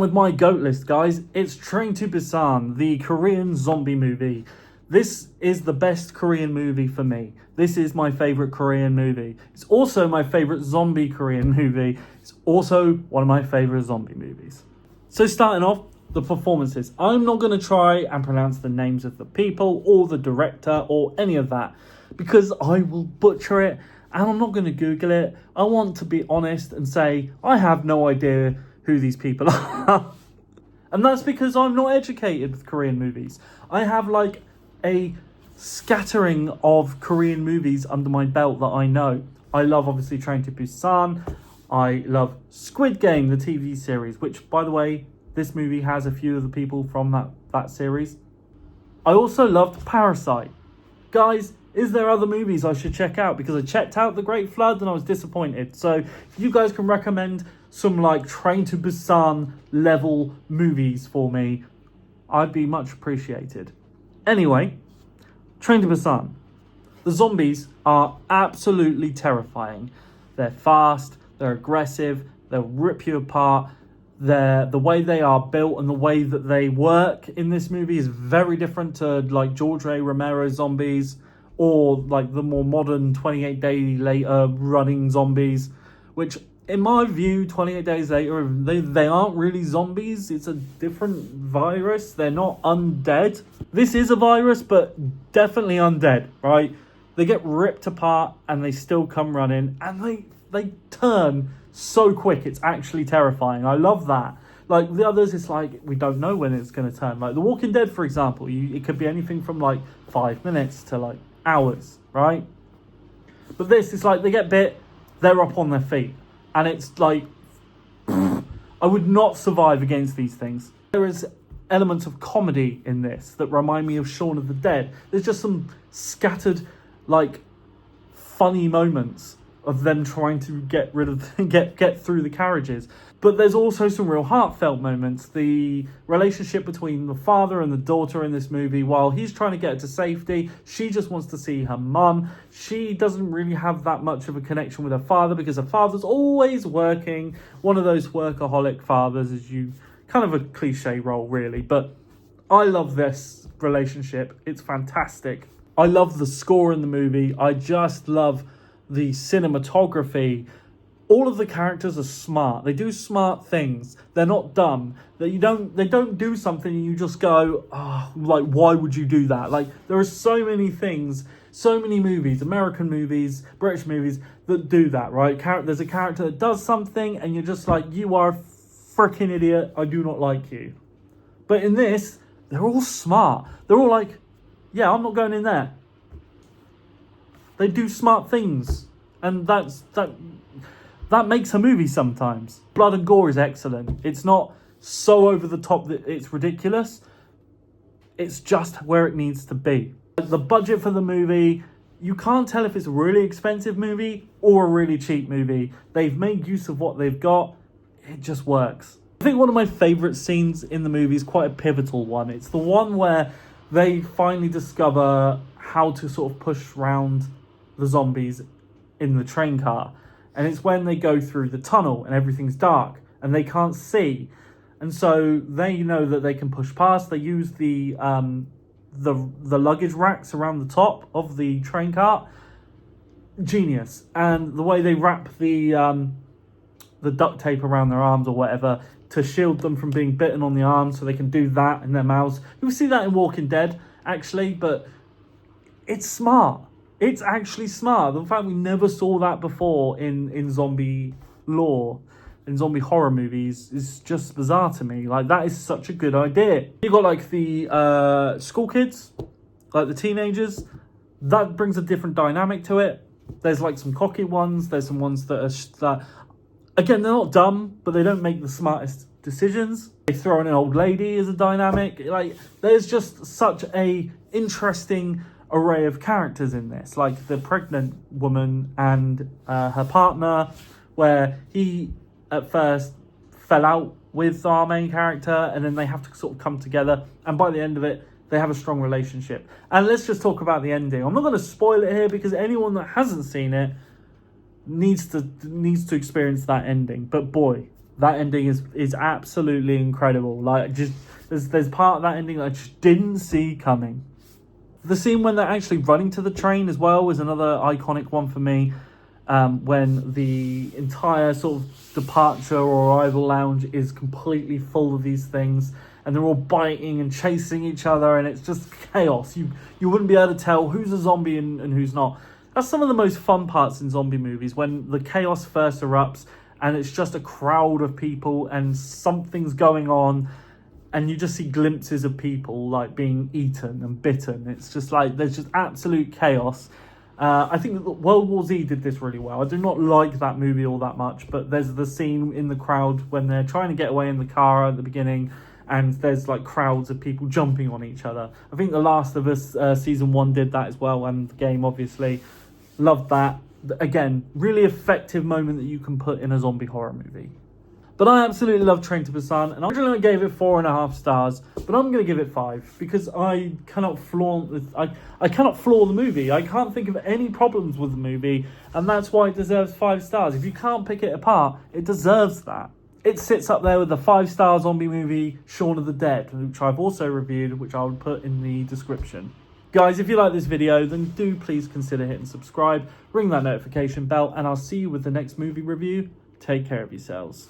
with my GOAT list, guys. It's Train to Busan, the Korean zombie movie. This is the best Korean movie for me. This is my favorite Korean movie. It's also my favorite zombie Korean movie. It's also one of my favorite zombie movies. So starting off, the performances. I'm not going to try and pronounce the names of the people or the director or any of that because I will butcher it and I'm not going to Google it. I want to be honest and say I have no idea who these people are. And that's because I'm not educated with Korean movies. I have like a scattering of Korean movies under my belt that I know. I love obviously Train to Busan. I love Squid Game, the TV series, which by the way, this movie has a few of the people from that series. I also loved Parasite. Guys, is there other movies I should check out? Because I checked out The Great Flood and I was disappointed. So if you guys can recommend some like Train to Busan level movies for me, I'd be much appreciated. Anyway, Train to Busan. The zombies are absolutely terrifying. They're fast, they're aggressive, they'll rip you apart. The way they are built and the way that they work in this movie is very different to like George A. Romero zombies or like the more modern 28 Days Later running zombies, which in my view, 28 Days Later, they aren't really zombies. It's a different virus. They're not undead. This is a virus, but definitely undead, right? They get ripped apart and they still come running and they turn so quick. It's actually terrifying. I love that. Like the others, it's like we don't know when it's going to turn. Like The Walking Dead, for example, it could be anything from like 5 minutes to like hours, right? But this is like they get bit, they're up on their feet. And it's like, I would not survive against these things. There is elements of comedy in this that remind me of Shaun of the Dead. There's just some scattered, like, funny moments of them trying to get through the carriages. But there's also some real heartfelt moments. The relationship between the father and the daughter in this movie, while he's trying to get her to safety, she just wants to see her mum. She doesn't really have that much of a connection with her father because her father's always working. One of those workaholic fathers, is kind of a cliche role really. But I love this relationship. It's fantastic. I love the score in the movie. I just love the cinematography. All of the characters are smart. They do smart things. They're not dumb. They don't do something and you just go, oh, like, why would you do that? Like, there are so many things, so many movies, American movies, British movies, that do that, right? There's a character that does something and you're just like, you are a freaking idiot. I do not like you. But in this, they're all smart. They're all like, yeah, I'm not going in there. They do smart things. And that makes a movie sometimes. Blood and gore is excellent. It's not so over the top that it's ridiculous. It's just where it needs to be. The budget for the movie, you can't tell if it's a really expensive movie or a really cheap movie. They've made use of what they've got. It just works. I think one of my favourite scenes in the movie is quite a pivotal one. It's the one where they finally discover how to sort of push around the zombies in the train car. And it's when they go through the tunnel and everything's dark and they can't see. And so they know that they can push past. They use the luggage racks around the top of the train cart. Genius. And the way they wrap the duct tape around their arms or whatever to shield them from being bitten on the arms so they can do that in their mouths. You'll see that in Walking Dead, actually, but it's smart. It's actually smart. The fact we never saw that before in zombie lore, in zombie horror movies, is just bizarre to me. Like, that is such a good idea. You got like the school kids, like the teenagers. That brings a different dynamic to it. There's like some cocky ones. There's some ones that again, they're not dumb, but they don't make the smartest decisions. They throw in an old lady as a dynamic. Like, there's just such a interesting array of characters in this, like the pregnant woman and her partner, where he at first fell out with our main character and then they have to sort of come together, and by the end of it they have a strong relationship. And let's just talk about the ending. I'm not going to spoil it here because anyone that hasn't seen it needs to experience that ending. But boy, That ending is absolutely incredible. Like, just there's part of that ending that I just didn't see coming. The scene when they're actually running to the train as well is another iconic one for me. When the entire sort of departure or arrival lounge is completely full of these things, and they're all biting and chasing each other, and it's just chaos. You wouldn't be able to tell who's a zombie and who's not. That's some of the most fun parts in zombie movies, when the chaos first erupts and it's just a crowd of people and something's going on, and you just see glimpses of people like being eaten and bitten. It's just like there's just absolute chaos. I think that World War Z did this really well. I do not like that movie all that much, but there's the scene in the crowd when they're trying to get away in the car at the beginning, and there's like crowds of people jumping on each other. I think The Last of Us season 1 did that as well, and the game obviously. Loved that. Again, really effective moment that you can put in a zombie horror movie. But I absolutely love Train to Busan, and I originally gave it 4.5 stars, but I'm going to give it 5 because I cannot flaunt this. I cannot flaw the movie. I can't think of any problems with the movie, and that's why it deserves 5 stars. If you can't pick it apart, it deserves that. It sits up there with the 5-star zombie movie Shaun of the Dead, which I've also reviewed, which I will put in the description. Guys, if you like this video, then do please consider hitting subscribe, ring that notification bell, and I'll see you with the next movie review. Take care of yourselves.